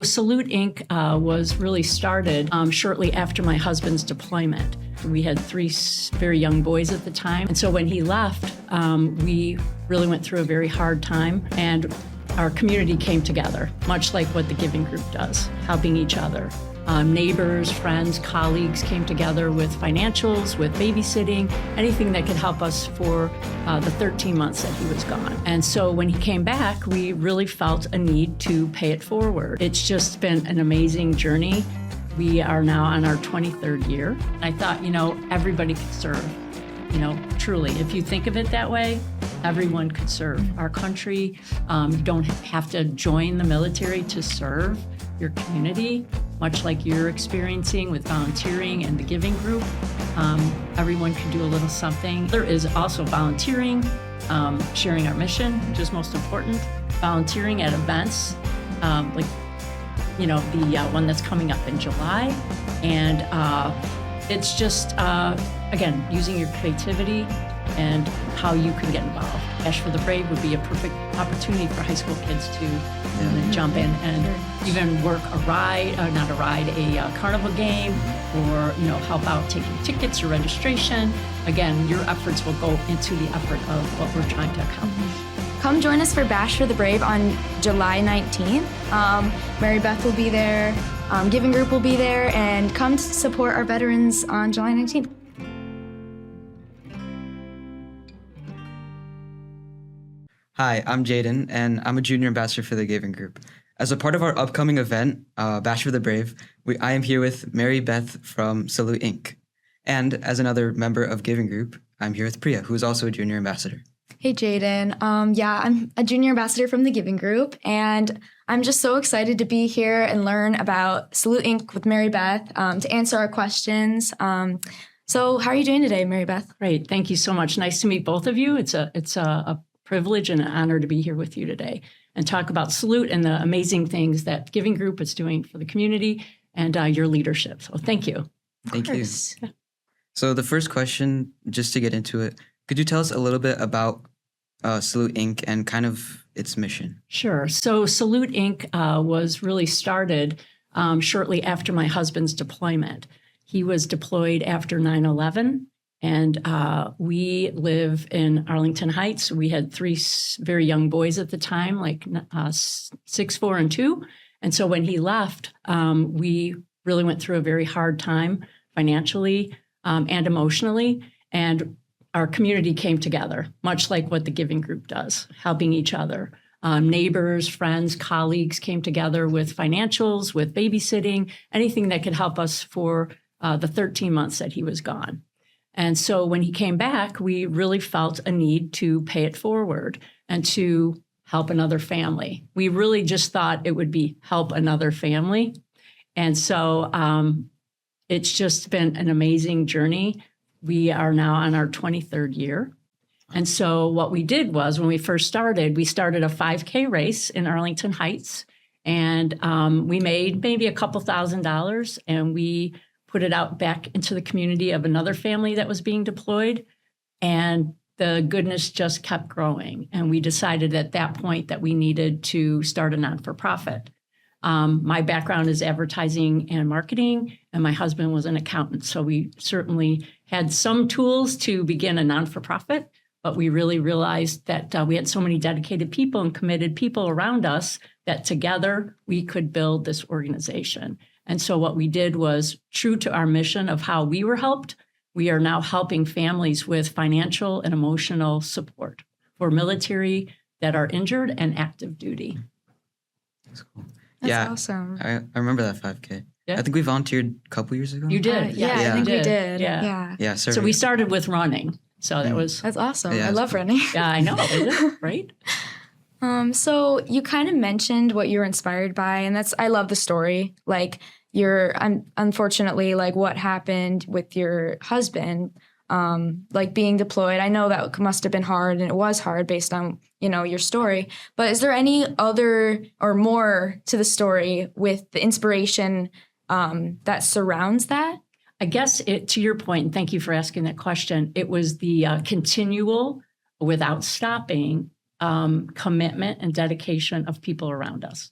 Salute Inc. Was really started shortly after my husband's deployment. We had three very young boys at the time. And so when he left, we really went through a very hard time, and our community came together, much like what the Giving Group does, helping each other. Neighbors, friends, colleagues came together with financials, with babysitting, anything that could help us for the 13 months that he was gone. And so when he came back, we really felt a need to pay it forward. It's just been an amazing journey. We are now on our 23rd year. I thought, everybody could serve. Truly, if you think of it that way, everyone could serve our country. You don't have to join the military to serve your community, much like you're experiencing with volunteering and the Giving Group. Everyone can do a little something. There is also volunteering, sharing our mission, which is most important, volunteering at events, like the one that's coming up in July. And it's just, again, using your creativity and how you can get involved. Bash for the Brave would be a perfect opportunity for high school kids to jump in and even work a carnival game, or help out taking tickets or registration. Again, your efforts will go into the effort of what we're trying to accomplish. Come join us for Bash for the Brave on July 19th. Mary Beth will be there, Giving Group will be there, and come to support our veterans on July 19th. Hi, I'm Jayden, and I'm a junior ambassador for the Giving Group. As a part of our upcoming event, Bash for the Brave, I am here with Mary Beth from Salute Inc. And as another member of Giving Group, I'm here with Priya, who is also a junior ambassador. Hey, Jayden. I'm a junior ambassador from the Giving Group, and I'm just so excited to be here and learn about Salute Inc. with Mary Beth, to answer our questions. So how are you doing today, Mary Beth? Great. Thank you so much. Nice to meet both of you. It's a privilege and an honor to be here with you today and talk about Salute and the amazing things that Giving Group is doing for the community and your leadership. So thank you. Thank you. So the first question, just to get into it, could you tell us a little bit about Salute Inc. and kind of its mission? Sure. So Salute Inc. Was really started shortly after my husband's deployment. He was deployed after 9/11. And we live in Arlington Heights. We had three very young boys at the time, like 6, 4, and 2. And so when he left, we really went through a very hard time financially and emotionally. And our community came together, much like what the Giving Group does, helping each other. Neighbors, friends, colleagues came together with financials, with babysitting, anything that could help us for the 13 months that he was gone. And so when he came back, we really felt a need to pay it forward and to help another family. We really just thought it would be help another family. And so it's just been an amazing journey. We are now on our 23rd year. And so what we did was, when we first started, we started a 5K race in Arlington Heights. And we made maybe a couple $1,000s, and we put it out back into the community of another family that was being deployed. And the goodness just kept growing. And we decided at that point that we needed to start a non-for-profit. My background is advertising and marketing, and my husband was an accountant. So we certainly had some tools to begin a non-for-profit, but we really realized that we had so many dedicated people and committed people around us that together we could build this organization. And so what we did was, true to our mission of how we were helped, we are now helping families with financial and emotional support for military that are injured and active duty. That's cool. That's awesome. I remember that 5K. Yeah. I think we volunteered a couple years ago. You did? I think we did. Yeah. So we started with running. So That's awesome. Yeah, I love running. Yeah, I know, right? So you kind of mentioned what you were inspired by, and I love the story. Like, unfortunately, like what happened with your husband, like being deployed. I know that must have been hard, and it was hard based on, your story. But is there any other or more to the story with the inspiration that surrounds that? I guess to your point, and thank you for asking that question, it was the continual, without stopping, commitment and dedication of people around us.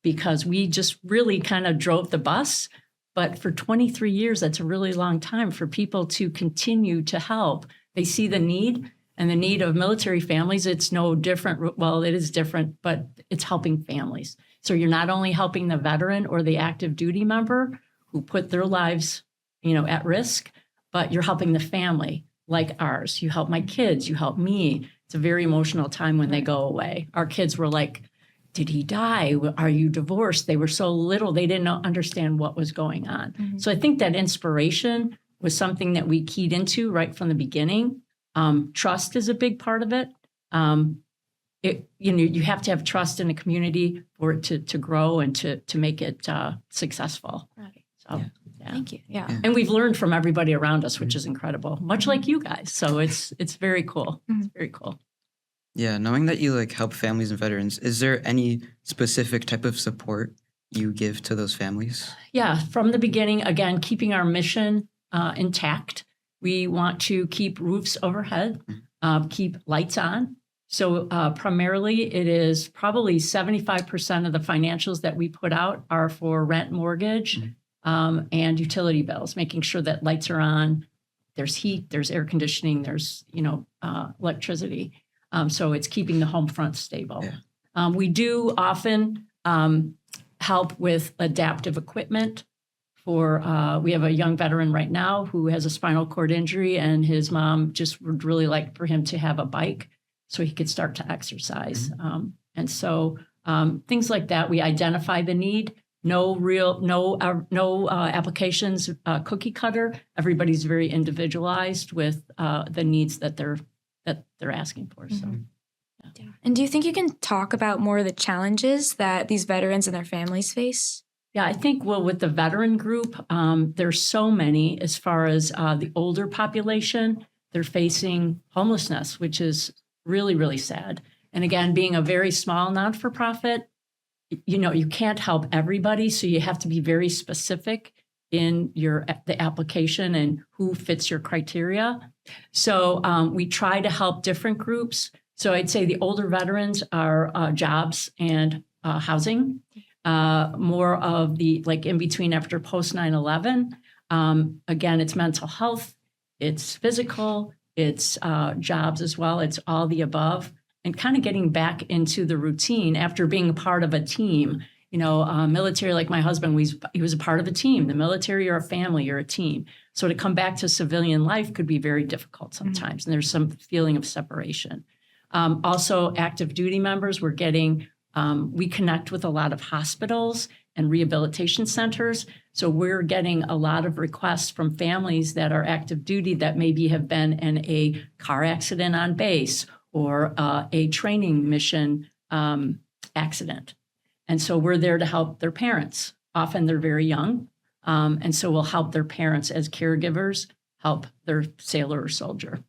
because we just really kind of drove the bus. But for 23 years, that's a really long time for people to continue to help. They see the need, and the need of military families. It's no different. Well, it is different, but it's helping families. So you're not only helping the veteran or the active duty member who put their lives, at risk, but you're helping the family like ours. You help my kids, you help me. It's a very emotional time when they go away. Our kids were like, did he die? Are you divorced? They were so little, they didn't understand what was going on. So I think that inspiration was something that we keyed into right from the beginning. Trust is a big part of it. You have to have trust in a community for it to grow and to make it successful. Right. So, yeah. Thank you. Yeah. And we've learned from everybody around us, which is incredible, much like you guys. So it's very cool. It's very cool. Yeah, knowing that you help families and veterans, is there any specific type of support you give to those families? Yeah, from the beginning, again, keeping our mission intact. We want to keep roofs overhead, keep lights on. So primarily it is probably 75% of the financials that we put out are for rent, mortgage, and utility bills, making sure that lights are on, there's heat, there's air conditioning, there's, electricity. So it's keeping the home front stable. Yeah. We do often help with adaptive equipment. We have a young veteran right now who has a spinal cord injury, and his mom just would really like for him to have a bike so he could start to exercise. And so things like that, we identify the need. No applications cookie cutter. Everybody's very individualized with the needs that they're asking for. So, yeah. And do you think you can talk about more of the challenges that these veterans and their families face? Yeah, I think, with the veteran group, there's so many as far as the older population. They're facing homelessness, which is really, really sad. And again, being a very small not-for-profit, you can't help everybody. So you have to be very specific in the application and who fits your criteria. So we try to help different groups. So I'd say the older veterans are jobs and housing. More of the in between after post 9/11. Again, it's mental health, it's physical, it's jobs as well. It's all the above, and kind of getting back into the routine after being a part of a team. Military, like my husband, he was a part of a team. The military, you're a family, you're a team. So to come back to civilian life could be very difficult sometimes, and there's some feeling of separation. Also, active duty members, we connect with a lot of hospitals and rehabilitation centers. So we're getting a lot of requests from families that are active duty that maybe have been in a car accident on base or a training mission accident. And so we're there to help their parents. Often they're very young. And so we'll help their parents as caregivers, help their sailor or soldier.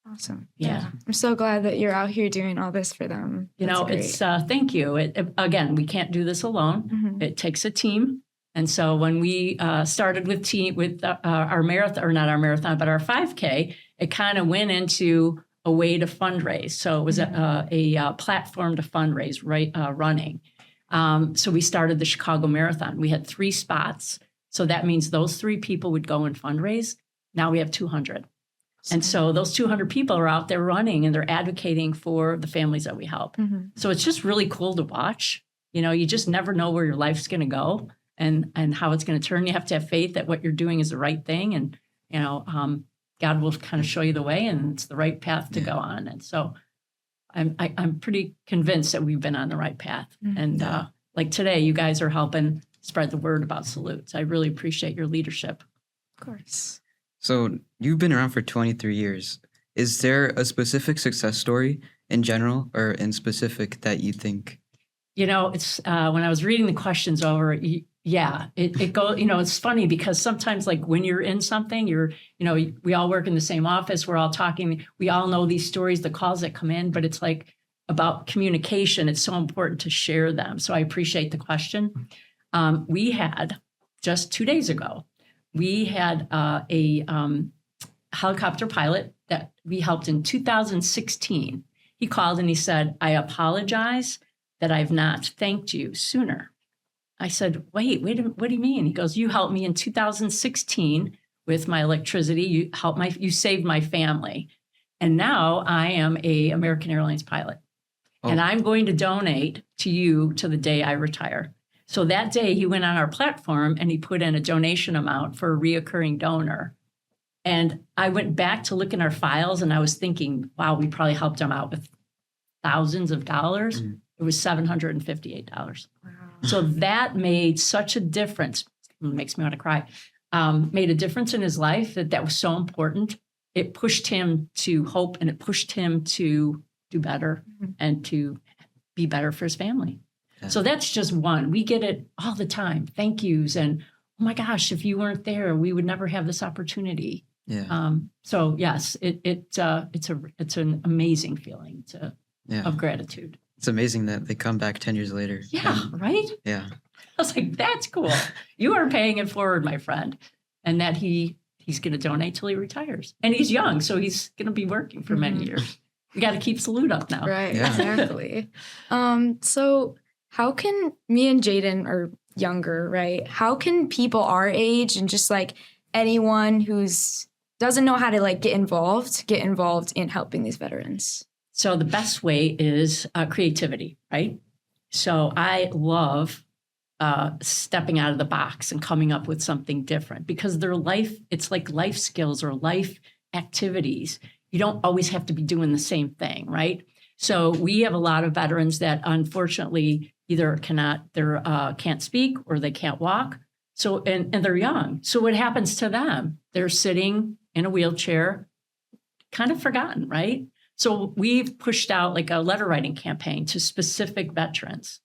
Awesome. Yeah. I'm so glad that you're out here doing all this for them. It's thank you. Again, we can't do this alone. It takes a team. And so when we started with our marathon, or not our marathon, but our 5K, it kind of went into a way to fundraise. So it was a platform to fundraise, running. So we started the Chicago Marathon. We had 3 spots. So that means those 3 people would go and fundraise. Now we have 200. And so those 200 people are out there running, and they're advocating for the families that we help. So it's just really cool to watch. You just never know where your life's going to go and how it's going to turn. You have to have faith that what you're doing is the right thing. And, God will kind of show you the way, and it's the right path to go on. And so I'm pretty convinced that we've been on the right path. And like today, you guys are helping spread the word about salutes. I really appreciate your leadership. Of course. So you've been around for 23 years. Is there a specific success story in general or in specific that you think? It's when I was reading the questions over, it goes, it's funny because sometimes when you're in something, we all work in the same office. We're all talking. We all know these stories, the calls that come in, but it's about communication. It's so important to share them. So I appreciate the question. We had just 2 days ago, we had a helicopter pilot that we helped in 2016. He called and he said, "I apologize that I've not thanked you sooner." I said, wait, what do you mean? He goes, you helped me in 2016 with my electricity. You saved my family. And now I am a American Airlines pilot. And I'm going to donate to you to the day I retire. So that day he went on our platform and he put in a donation amount for a reoccurring donor. And I went back to look in our files and I was thinking, wow, we probably helped him out with thousands of dollars. It was $758. Wow. So that made such a difference. It makes me want to cry. Made a difference in his life that was so important. It pushed him to hope and it pushed him to do better and to be better for his family. Yeah. So that's just one. We get it all the time. Thank yous. And oh my gosh, if you weren't there, we would never have this opportunity. Yeah. So yes, it's an amazing feeling of gratitude. It's amazing that they come back 10 years later. Yeah, right? Yeah. I was like, that's cool. You are paying it forward, my friend. And that he's going to donate till he retires. And he's young, so he's going to be working for many years. We got to keep Salute up now. Right, exactly. So how can me and Jayden are younger, right? How can people our age and just like anyone who's doesn't know how to like get involved in helping these veterans? So the best way is creativity, right? So I love stepping out of the box and coming up with something different because it's like life skills or life activities. You don't always have to be doing the same thing, right? So we have a lot of veterans that unfortunately either can't speak or they can't walk. So, and they're young. So what happens to them? They're sitting in a wheelchair, kind of forgotten, right? So we've pushed out like a letter writing campaign to specific veterans.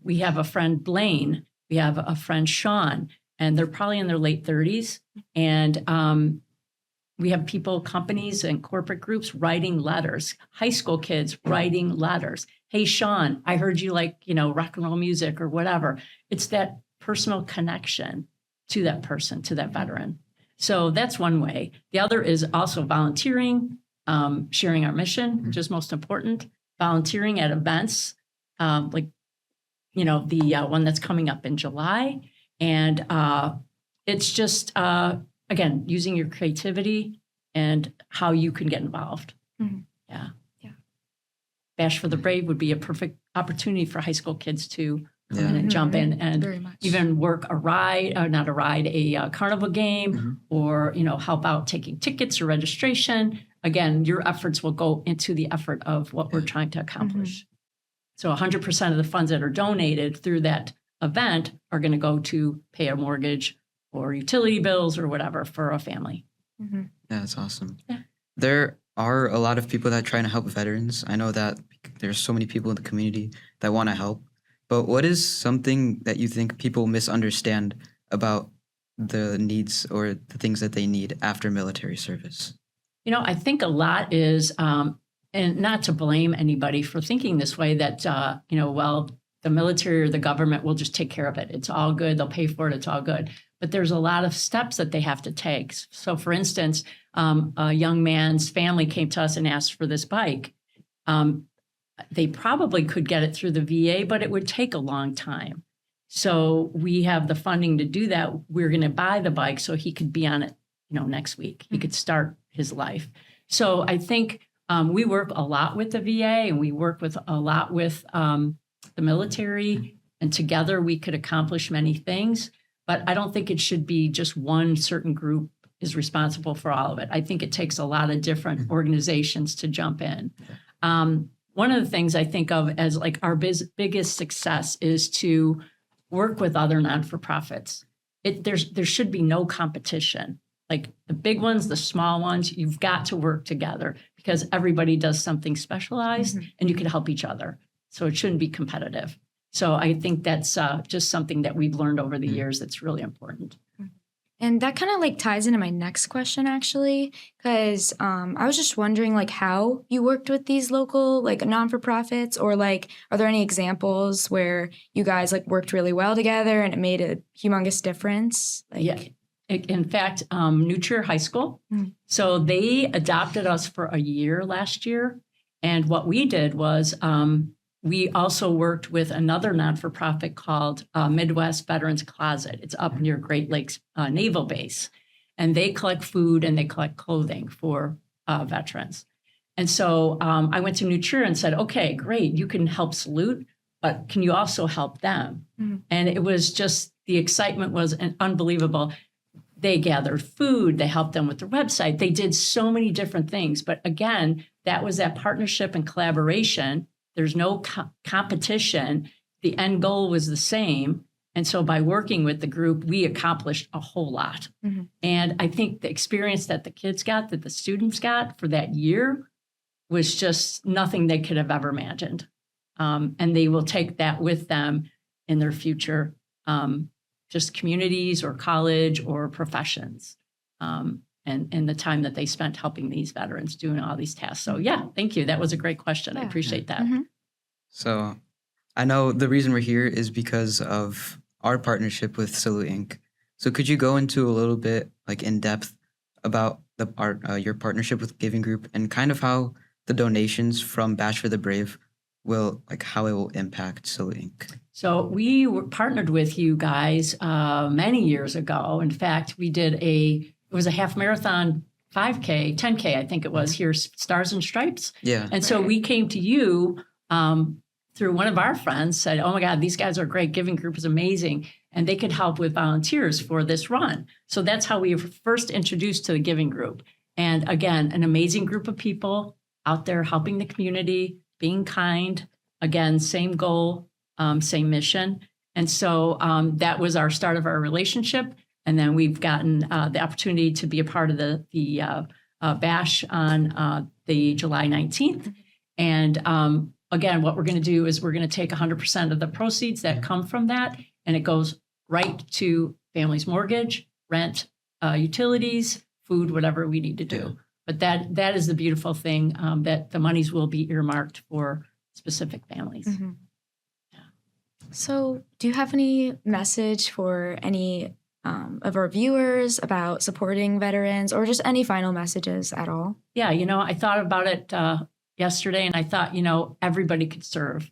We have a friend, Blaine. We have a friend, Sean, and they're probably in their late 30s. And we have people, companies and corporate groups writing letters, high school kids writing letters. Hey, Sean, I heard you like, rock and roll music or whatever. It's that personal connection to that person, to that veteran. So that's one way. The other is also volunteering, sharing our mission, which is most important, volunteering at events, the one that's coming up in July. And it's just, again, using your creativity and how you can get involved. Mm-hmm. Yeah. Bash for the Brave would be a perfect opportunity for high school kids to come in and jump in and even work a carnival game or, help out taking tickets or registration. Again, your efforts will go into the effort of what we're trying to accomplish. So 100% of the funds that are donated through that event are going to go to pay a mortgage or utility bills or whatever for a family. Yeah, that's awesome. Yeah. There are a lot of people that try to help veterans. I know that there's so many people in the community that want to help. But what is something that you think people misunderstand about the needs or the things that they need after military service? I think a lot is, and not to blame anybody for thinking this way, that, the military or the government will just take care of it. It's all good. They'll pay for it. It's all good. But there's a lot of steps that they have to take. So, for instance, a young man's family came to us and asked for this bike. They probably could get it through the VA, but it would take a long time. So we have the funding to do that. We're going to buy the bike so he could be on it, next week. He could start his life. So I think we work a lot with the VA and we work with a lot with the military, and together we could accomplish many things. But I don't think it should be just one certain group is responsible for all of it. I think it takes a lot of different organizations to jump in. One of the things I think of as like our biggest success is to work with other non-for-profits. There should be no competition. Like the big ones, the small ones, you've got to work together because everybody does something specialized and you can help each other. So it shouldn't be competitive. So I think that's just something that we've learned over the years that's really important. And that kind of like ties into my next question, actually, because I was just wondering like how you worked with these local like non-for-profits, or like are there any examples where you guys like worked really well together and it made a humongous difference? Yeah. In fact, New Trier High School. So they adopted us for a year last year. And what we did was we also worked with another not-for-profit called Midwest Veterans Closet. It's up near Great Lakes Naval Base. And they collect food and they collect clothing for veterans. And so I went to New Trier and said, okay, great, you can help Salute, but can you also help them? Mm-hmm. And it was just, the excitement was unbelievable. They gathered food, they helped them with their website. They did so many different things. But again, that was that partnership and collaboration. There's no competition. The end goal was the same. And so by working with the group, we accomplished a whole lot. Mm-hmm. And I think the experience that the kids got, that the students got for that year was just nothing they could have ever imagined. And they will take that with them in their future, just communities or college or professions. And the time that they spent helping these veterans doing all these tasks. So yeah, thank you. That was a great question. Yeah. I appreciate that. Mm-hmm. So I know the reason we're here is because of our partnership with Salute Inc. So could you go into a little bit like in depth about your partnership with Giving Group and kind of how the donations from Bash for the Brave how it will impact Salute Inc.? So we partnered with you guys many years ago. In fact, we did it was a half marathon 5K, 10K, I think it was here, Stars and Stripes. Yeah. And so we came to you through one of our friends, said, oh my God, these guys are great. Giving Group is amazing. And they could help with volunteers for this run. So that's how we were first introduced to the Giving Group. And again, an amazing group of people out there helping the community, being kind. Again, same goal, same mission. And so that was our start of our relationship. And then we've gotten the opportunity to be a part of the bash on the July 19th. And again, what we're going to do is we're going to take 100% of the proceeds that come from that, and it goes right to family's mortgage, rent, utilities, food, whatever we need to do. Yeah. But that is the beautiful thing, that the monies will be earmarked for specific families. Mm-hmm. Yeah. So do you have any message for any of our viewers about supporting veterans, or just any final messages at all? Yeah, I thought about it yesterday, and I thought, everybody could serve,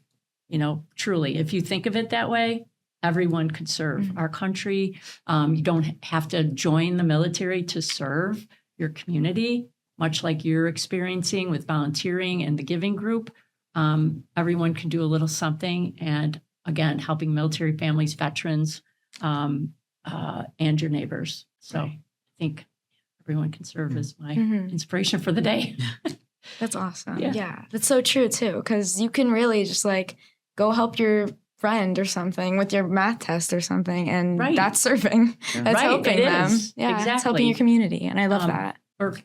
truly. If you think of it that way, everyone could serve our country. You don't have to join the military to serve your community, much like you're experiencing with volunteering and the Giving Group. Everyone can do a little something. And again, helping military families, veterans, and your neighbors. So I think everyone can serve as my inspiration for the day. That's awesome. Yeah, that's so true too, because you can really just go help your friend or something with your math test or something, and that's serving. Yeah. That's helping them. Yeah, exactly. It's helping your community, and I love that. Or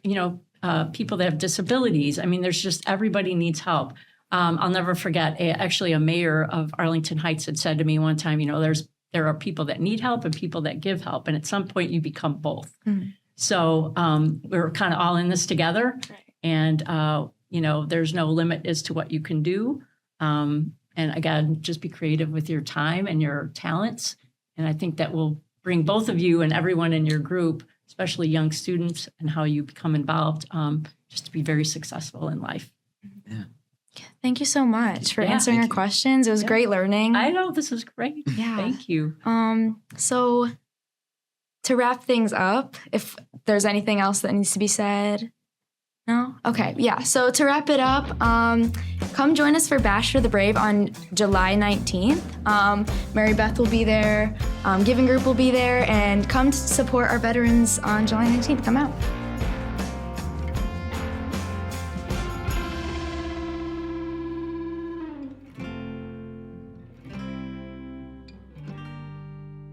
people that have disabilities. I mean, there's just everybody needs help. I'll never forget. Actually, a mayor of Arlington Heights had said to me one time, there are people that need help and people that give help, and at some point you become both. Mm-hmm. So we're kind of all in this together. Right. And, there's no limit as to what you can do. And again, just be creative with your time and your talents. And I think that will bring both of you and everyone in your group, especially young students, and how you become involved, just to be very successful in life. Yeah. Thank you so much for answering our questions. It was great learning. I know, this was great. Yeah. Thank you. So to wrap things up, if there's anything else that needs to be said. No? Okay, yeah. So to wrap it up, come join us for Bash for the Brave on July 19th. Mary Beth will be there, Giving Group will be there, and come to support our veterans on July 19th. Come out.